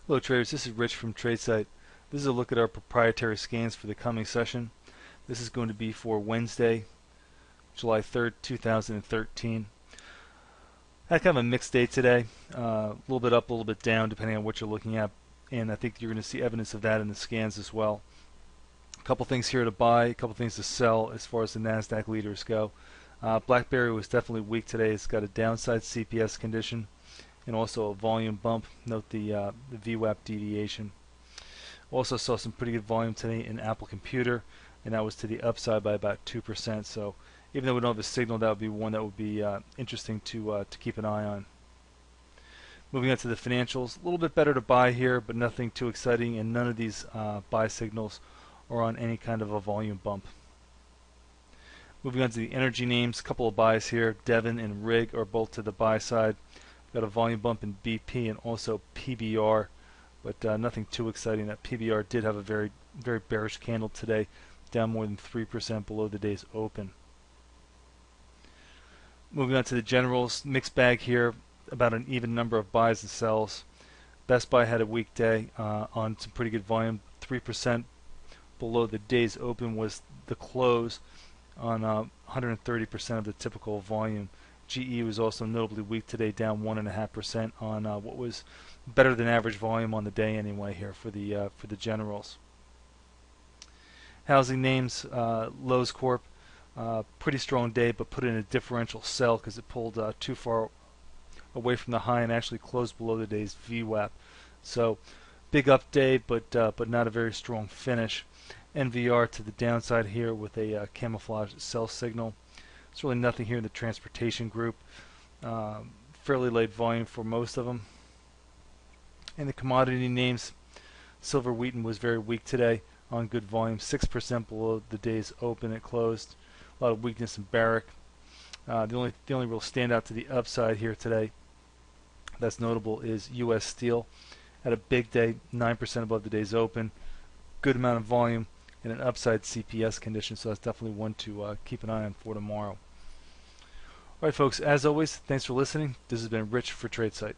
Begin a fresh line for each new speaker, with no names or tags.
Hello traders, this is Rich from tradesight. This is a look at our proprietary scans for the coming session. This is going to be for Wednesday, July 3rd, 2013. Had kind of a mixed day today. A little bit up, a little bit down depending on what you're looking at, and I think you're going to see evidence of that in the scans as well. A couple things here to buy, a couple things to sell as far as the NASDAQ leaders go. BlackBerry was definitely weak today. It's got a downside CPS condition and also a volume bump. Note the VWAP deviation. Also saw some pretty good volume today in Apple Computer, and that was to the upside by about 2%. So even though we don't have a signal, that would be one that would be interesting to keep an eye on. Moving on to the financials, a little bit better to buy here, but nothing too exciting, and none of these buy signals are on any kind of a volume bump. Moving on to the energy names, a couple of buys here. Devon and Rig are both to the buy side. Got a volume bump in BP and also PBR, but nothing too exciting. That PBR did have a very bearish candle today, down more than 3% below the day's open. Moving on to the generals, mixed bag here, about an even number of buys and sells. Best Buy had a weak day on some pretty good volume. 3% below the day's open was the close on 130% of the typical volume. GE was also notably weak today, down 1.5% on what was better than average volume on the day anyway here for the generals. Housing names, Lowe's Corp, pretty strong day, but put in a differential sell because it pulled too far away from the high and actually closed below the day's VWAP. So big up day, but not a very strong finish. NVR to the downside here with a camouflage sell signal. There's really nothing here in the transportation group. Fairly late volume for most of them. And the commodity names, silver wheaton was very weak today on good volume, 6% below the day's open. It closed. A lot of weakness in Barrick. The only real standout to the upside here today that's notable is U.S. Steel. Had a big day, 9% above the day's open. Good amount of volume and an upside CPS condition, so that's definitely one to keep an eye on for tomorrow. Alright folks, as always, thanks for listening. This has been Rich for tradesight.